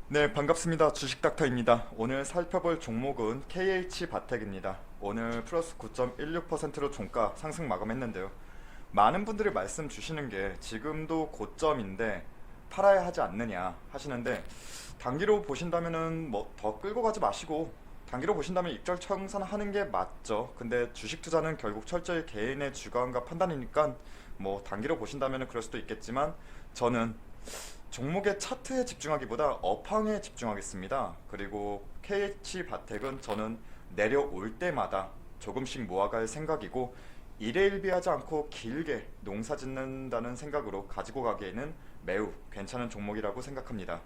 네, 반갑습니다. 주식닥터입니다. 오늘 살펴볼 종목은 KH바텍입니다. 오늘 플러스 9.16%로 종가 상승 마감했는데요. 많은 분들이 말씀 주시는 게 지금도 고점인데 팔아야 하지 않느냐 하시는데, 단기로 보신다면은 뭐 더 끌고 가지 마시고 단기로 보신다면 익절 청산하는 게 맞죠. 근데 주식 투자는 결국 철저히 개인의 주관과 판단이니까 뭐 단기로 보신다면은 그럴 수도 있겠지만, 저는 종목의 차트에 집중하기보다 업황에 집중하겠습니다. 그리고 KH바텍은 저는 내려올 때마다 조금씩 모아갈 생각이고, 일회일비하지 않고 길게 농사 짓는다는 생각으로 가지고 가기에는 매우 괜찮은 종목이라고 생각합니다.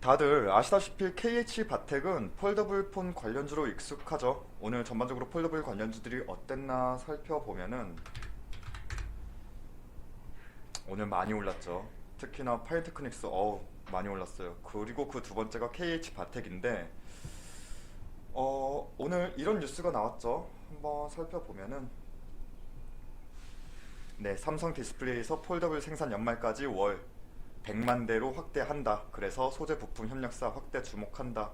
다들 아시다시피 KH바텍은 폴더블 폰 관련주로 익숙하죠. 오늘 전반적으로 폴더블 관련주들이 어땠나 살펴보면은 오늘 많이 올랐죠. 특히나 파이테크닉스 많이 올랐어요. 그리고 그 두 번째가 KH바텍인데, 오늘 이런 뉴스가 나왔죠. 한번 살펴보면은, 네, 삼성 디스플레이에서 폴더블 생산 연말까지 월 100만 대로 확대한다. 그래서 소재 부품 협력사 확대 주목한다.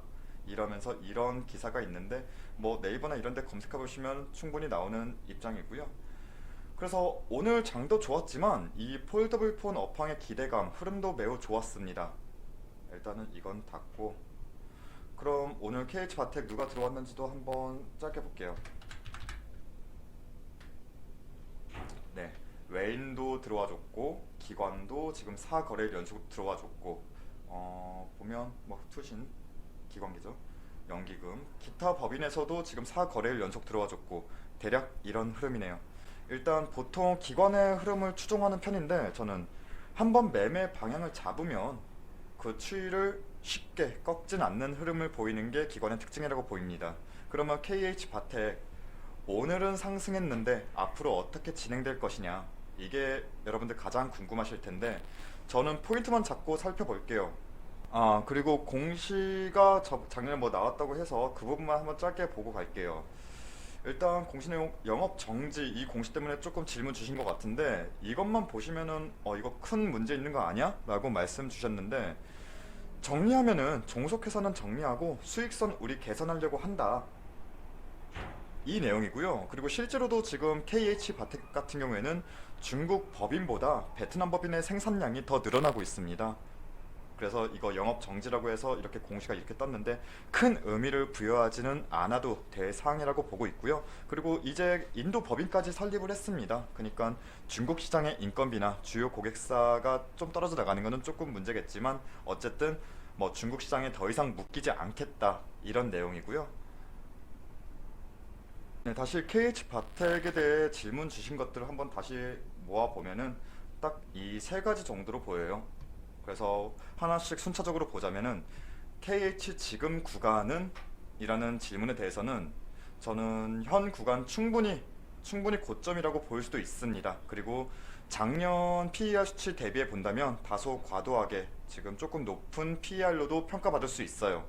이러면서 이런 기사가 있는데, 뭐 네이버나 이런 데 검색해 보시면 충분히 나오는 입장이고요. 그래서 오늘 장도 좋았지만 이 폴더블 폰 업황의 기대감, 흐름도 매우 좋았습니다. 일단은 이건 닫고, 그럼 오늘 KH바텍 누가 들어왔는지도 한번 짧게 볼게요. 네, 외인도 들어와줬고 기관도 지금 4거래일 연속 들어와줬고, 보면 뭐 투신 기관기죠. 연기금, 기타 법인에서도 지금 4거래일 연속 들어와줬고, 대략 이런 흐름이네요. 일단 보통 기관의 흐름을 추종하는 편인데, 저는 한번 매매 방향을 잡으면 그 추이를 쉽게 꺾진 않는 흐름을 보이는 게 기관의 특징이라고 보입니다. 그러면 KH바텍 오늘은 상승했는데 앞으로 어떻게 진행될 것이냐, 이게 여러분들 가장 궁금하실 텐데, 저는 포인트만 잡고 살펴볼게요. 그리고 공시가 작년에 뭐 나왔다고 해서 그 부분만 한번 짧게 보고 갈게요. 일단 공시 내용 영업 정지, 이 공시 때문에 조금 질문 주신 것 같은데, 이것만 보시면은 이거 큰 문제 있는 거 아니야? 라고 말씀 주셨는데, 정리하면은 종속회사는 정리하고 수익선 우리 개선하려고 한다, 이 내용이고요. 그리고 실제로도 지금 KH바텍 같은 경우에는 중국 법인보다 베트남 법인의 생산량이 더 늘어나고 있습니다. 그래서 이거 영업 정지라고 해서 이렇게 공시가 이렇게 떴는데 큰 의미를 부여하지는 않아도 될 사항이라고 보고 있고요. 그리고 이제 인도 법인까지 설립을 했습니다. 그러니까 중국 시장의 인건비나 주요 고객사가 좀 떨어져 나가는 것은 조금 문제겠지만, 어쨌든 뭐 중국 시장에 더 이상 묶이지 않겠다, 이런 내용이고요. 네, 다시 KH바텍에 대해 질문 주신 것들을 한번 다시 모아보면은 딱 이 세 가지 정도로 보여요. 그래서 하나씩 순차적으로 보자면은, KH 지금 구간은? 이라는 질문에 대해서는 저는 현 구간 충분히 고점이라고 볼 수도 있습니다. 그리고 작년 PER 수치 대비해 본다면 다소 과도하게 지금 조금 높은 PER로도 평가받을 수 있어요.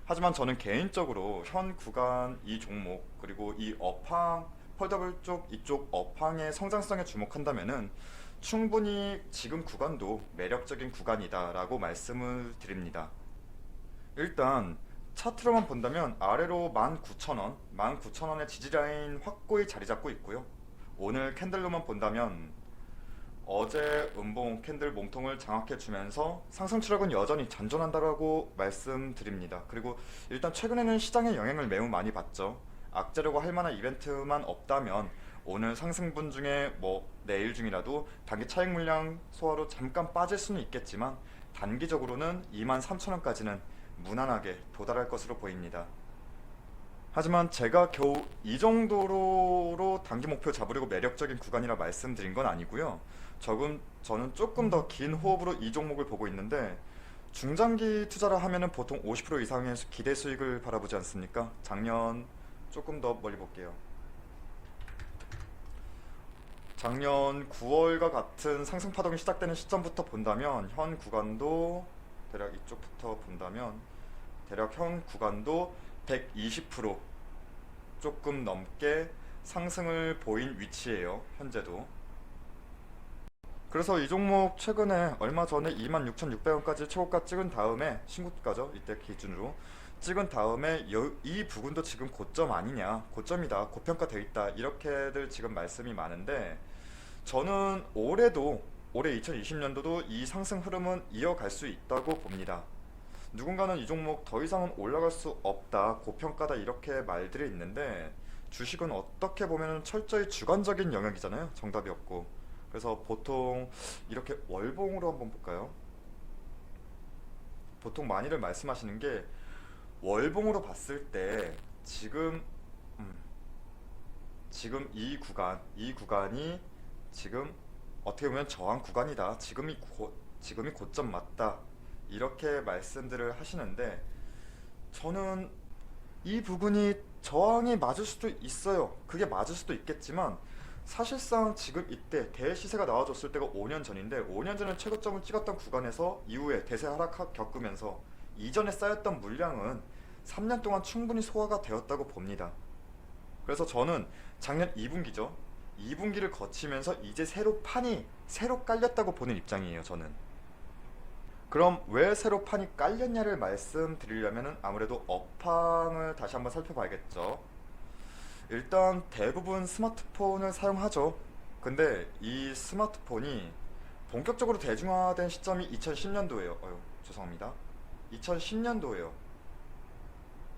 하지만 저는 개인적으로 현 구간 이 종목, 그리고 이 업황, 폴더블 쪽 이쪽 업황의 성장성에 주목한다면은 충분히 지금 구간도 매력적인 구간이다라고 말씀을 드립니다. 일단 차트로만 본다면 아래로 19,000원, 19,000원의 지지라인 확고히 자리 잡고 있고요. 오늘 캔들로만 본다면 어제 음봉 캔들 몸통을 장악해 주면서 상승 추락은 여전히 잔존한다라고 말씀드립니다. 그리고 일단 최근에는 시장의 영향을 매우 많이 받죠. 악재라고 할 만한 이벤트만 없다면 오늘 상승분 중에 뭐 내일 중이라도 단기 차익 물량 소화로 잠깐 빠질 수는 있겠지만, 단기적으로는 23,000원까지는 무난하게 도달할 것으로 보입니다. 하지만 제가 겨우 이 정도로 단기 목표 잡으려고 매력적인 구간이라 말씀드린 건 아니고요. 저는 조금 더 긴 호흡으로 이 종목을 보고 있는데, 중장기 투자를 하면은 보통 50% 이상의 기대 수익을 바라보지 않습니까? 작년 조금 더 멀리 볼게요. 작년 9월과 같은 상승 파동이 시작되는 시점부터 본다면 현 구간도 대략 이쪽부터 본다면 대략 현 구간도 120% 조금 넘게 상승을 보인 위치예요. 현재도. 그래서 이 종목 최근에 얼마 전에 26,600원까지 최고가 찍은 다음에 신고가죠. 이때 기준으로 찍은 다음에 이 부분도 지금 고점 아니냐, 고점이다, 고평가되어 있다 이렇게들 지금 말씀이 많은데 저는 올해 2020년도도 이 상승 흐름은 이어갈 수 있다고 봅니다. 누군가는 이 종목 더 이상은 올라갈 수 없다, 고평가다 이렇게 말들이 있는데 주식은 어떻게 보면 철저히 주관적인 영역이잖아요. 정답이 없고. 그래서 보통 이렇게 월봉으로 한번 볼까요? 보통 많이들 말씀하시는 게 월봉으로 봤을 때 음, 지금 이 구간이 지금 어떻게 보면 저항 구간이다. 지금이 고점 맞다. 이렇게 말씀들을 하시는데 저는 이 부분이 저항이 맞을 수도 있어요. 그게 맞을 수도 있겠지만 사실상 지금 이때 대시세가 나와줬을 때가 5년 전인데 5년 전에 최고점을 찍었던 구간에서 이후에 대세 하락 겪으면서 이전에 쌓였던 물량은 3년 동안 충분히 소화가 되었다고 봅니다. 그래서 저는 작년 2분기죠. 2분기를 거치면서 이제 새로 깔렸다고 보는 입장이에요. 저는. 그럼 왜 새로 판이 깔렸냐를 말씀드리려면 아무래도 업황을 다시 한번 살펴봐야겠죠. 일단 대부분 스마트폰을 사용하죠. 근데 이 스마트폰이 본격적으로 대중화된 시점이 2010년도예요. 죄송합니다. 2010년도예요.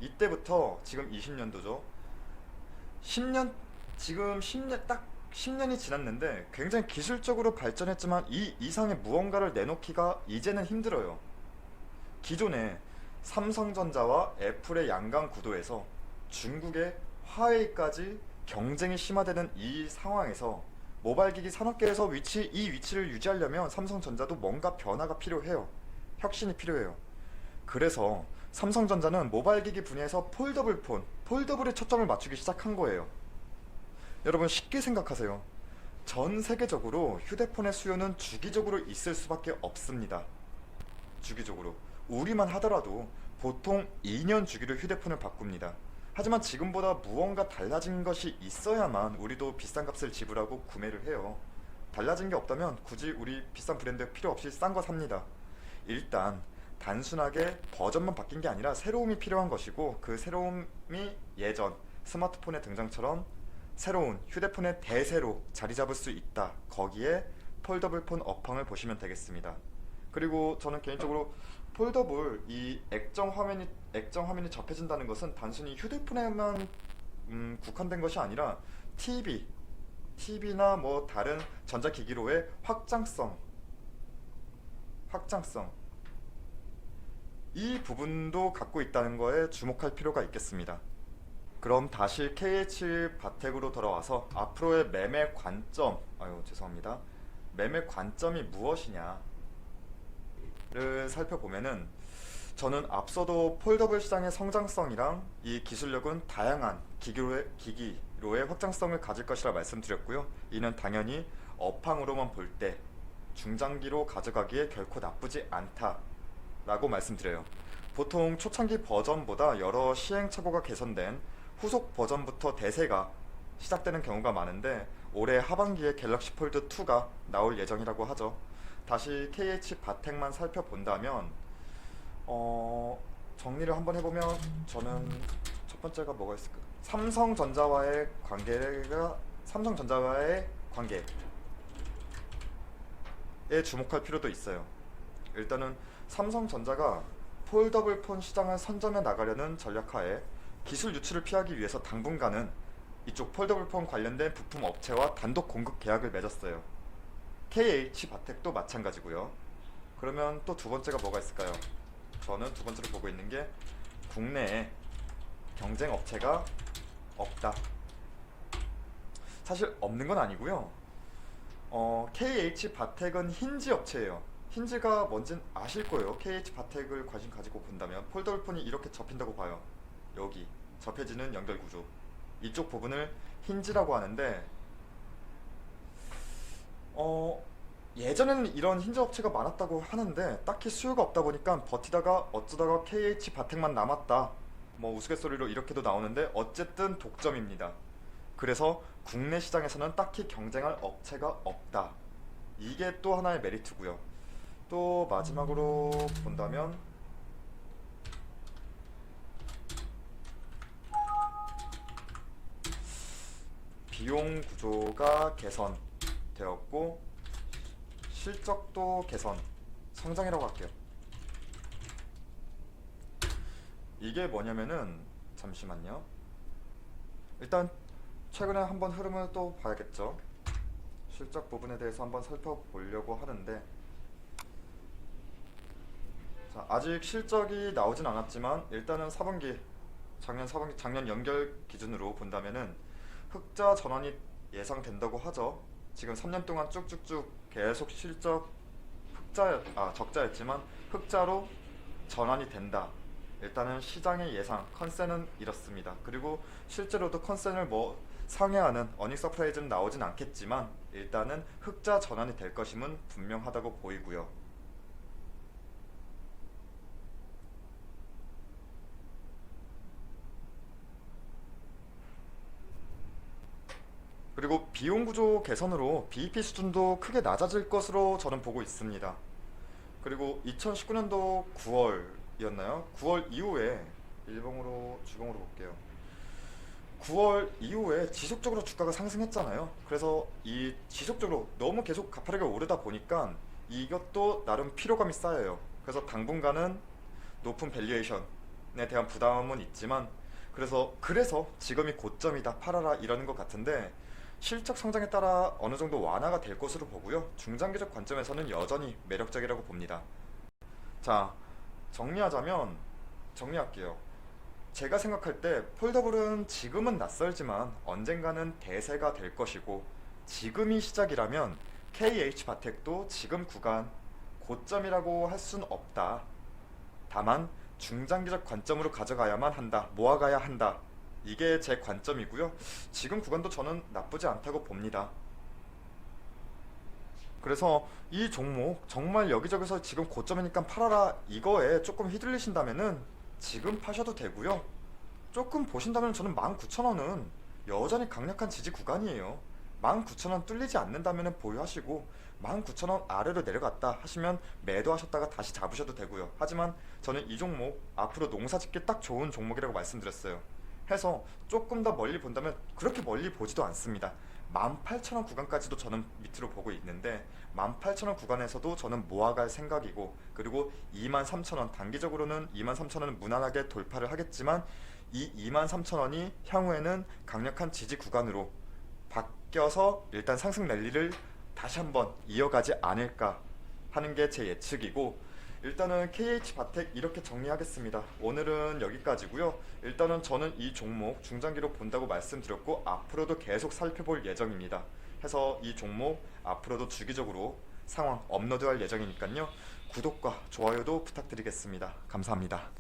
이때부터 지금 20년도죠. 10년, 지금 10년, 딱 10년이 지났는데 굉장히 기술적으로 발전했지만 이 이상의 무언가를 내놓기가 이제는 힘들어요. 기존에 삼성전자와 애플의 양강 구도에서 중국의 화웨이까지 경쟁이 심화되는 이 상황에서 모바일 기기 산업계에서 이 위치를 유지하려면 삼성전자도 뭔가 변화가 필요해요. 혁신이 필요해요. 그래서 삼성전자는 모바일 기기 분야에서 폴더블에 초점을 맞추기 시작한 거예요. 여러분 쉽게 생각하세요. 전 세계적으로 휴대폰의 수요는 주기적으로 있을 수밖에 없습니다. 주기적으로. 우리만 하더라도 보통 2년 주기로 휴대폰을 바꿉니다. 하지만 지금보다 무언가 달라진 것이 있어야만 우리도 비싼 값을 지불하고 구매를 해요. 달라진 게 없다면 굳이 우리 비싼 브랜드 필요 없이 싼 거 삽니다. 일단 단순하게 버전만 바뀐 게 아니라 새로움이 필요한 것이고 그 새로움이 예전 스마트폰의 등장처럼 새로운 휴대폰의 대세로 자리 잡을 수 있다. 거기에 폴더블폰 업황을 보시면 되겠습니다. 그리고 저는 개인적으로 폴더블 이 액정 화면이 접해진다는 것은 단순히 휴대폰에만 국한된 것이 아니라 TV나 뭐 다른 전자기기로의 확장성 이 부분도 갖고 있다는 거에 주목할 필요가 있겠습니다. 그럼 다시 KH 바텍으로 돌아와서 앞으로의 매매 관점이 무엇이냐를 살펴보면은 저는 앞서도 폴더블 시장의 성장성이랑 이 기술력은 다양한 기기로의 확장성을 가질 것이라 말씀드렸고요. 이는 당연히 업황으로만 볼 때 중장기로 가져가기에 결코 나쁘지 않다라고 말씀드려요. 보통 초창기 버전보다 여러 시행착오가 개선된 후속 버전부터 대세가 시작되는 경우가 많은데 올해 하반기에 갤럭시 폴드 2가 나올 예정이라고 하죠. 다시 KH 바텍만 살펴본다면 정리를 한번 해보면 저는 첫 번째가 뭐가 있을까? 삼성전자와의 관계에 주목할 필요도 있어요. 일단은 삼성전자가 폴더블 폰 시장을 선점해 나가려는 전략하에 기술 유출을 피하기 위해서 당분간은 이쪽 폴더블 폰 관련된 부품 업체와 단독 공급 계약을 맺었어요. KH 바텍도 마찬가지고요. 그러면 또 두 번째가 뭐가 있을까요? 저는 두 번째로 보고 있는 게 국내에 경쟁 업체가 없다. 사실 없는 건 아니고요. KH 바텍은 힌지 업체예요. 힌지가 뭔진 아실 거예요. KH 바텍을 관심 가지고 본다면 폴더블 폰이 이렇게 접힌다고 봐요. 여기 접해지는 연결 구조, 이쪽 부분을 힌지라고 하는데 예전에는 이런 힌지 업체가 많았다고 하는데 딱히 수요가 없다 보니까 버티다가 어쩌다가 KH 바텍만 남았다, 뭐 우스갯소리로 이렇게도 나오는데 어쨌든 독점입니다. 그래서 국내 시장에서는 딱히 경쟁할 업체가 없다. 이게 또 하나의 메리트고요. 또 마지막으로 본다면 비용 구조가 개선되었고 실적도 개선, 성장이라고 할게요. 이게 뭐냐면은 잠시만요. 일단 최근에 한번 흐름을 또 봐야겠죠. 실적 부분에 대해서 한번 살펴보려고 하는데, 자, 아직 실적이 나오진 않았지만 일단은 4분기, 작년 연결 기준으로 본다면은 흑자 전환이 예상된다고 하죠. 지금 3년 동안 쭉쭉쭉 계속 실적 적자였지만 흑자로 전환이 된다. 일단은 시장의 예상 컨센은 이렇습니다. 그리고 실제로도 컨센을 뭐 상회하는 어닝 서프라이즈는 나오진 않겠지만 일단은 흑자 전환이 될 것임은 분명하다고 보이고요. 그리고 비용 구조 개선으로 BEP 수준도 크게 낮아질 것으로 저는 보고 있습니다. 그리고 2019년도 9월이었나요? 9월 이후에 일봉으로 주봉으로 볼게요. 9월 이후에 지속적으로 주가가 상승했잖아요. 그래서 이 지속적으로 너무 계속 가파르게 오르다 보니까 이것도 나름 피로감이 쌓여요. 그래서 당분간은 높은 밸류에이션에 대한 부담은 있지만 그래서 지금이 고점이다 팔아라 이러는 것 같은데 실적 성장에 따라 어느 정도 완화가 될 것으로 보고요. 중장기적 관점에서는 여전히 매력적이라고 봅니다. 자, 정리할게요. 제가 생각할 때 폴더블은 지금은 낯설지만 언젠가는 대세가 될 것이고 지금이 시작이라면 KH바텍도 지금 구간 고점이라고 할 순 없다. 다만 중장기적 관점으로 가져가야만 한다. 모아가야 한다. 이게 제 관점이고요. 지금 구간도 저는 나쁘지 않다고 봅니다. 그래서 이 종목 정말 여기저기서 지금 고점이니까 팔아라 이거에 조금 휘둘리신다면은 지금 파셔도 되고요. 조금 보신다면 저는 19,000원은 여전히 강력한 지지 구간이에요. 19,000원 뚫리지 않는다면 보유하시고 19,000원 아래로 내려갔다 하시면 매도하셨다가 다시 잡으셔도 되고요. 하지만 저는 이 종목 앞으로 농사 짓기 딱 좋은 종목이라고 말씀드렸어요. 해서 조금 더 멀리 본다면 그렇게 멀리 보지도 않습니다. 18,000원 구간까지도 저는 밑으로 보고 있는데 18,000원 구간에서도 저는 모아갈 생각이고 그리고 23,000원 단기적으로는 23,000원은 무난하게 돌파를 하겠지만 이 23,000원이 향후에는 강력한 지지 구간으로 바뀌어서 일단 상승 랠리를 다시 한번 이어가지 않을까 하는 게 제 예측이고 일단은 KH바텍 이렇게 정리하겠습니다. 오늘은 여기까지고요. 일단은 저는 이 종목 중장기로 본다고 말씀드렸고 앞으로도 계속 살펴볼 예정입니다. 해서 이 종목 앞으로도 주기적으로 상황 업로드할 예정이니까요. 구독과 좋아요도 부탁드리겠습니다. 감사합니다.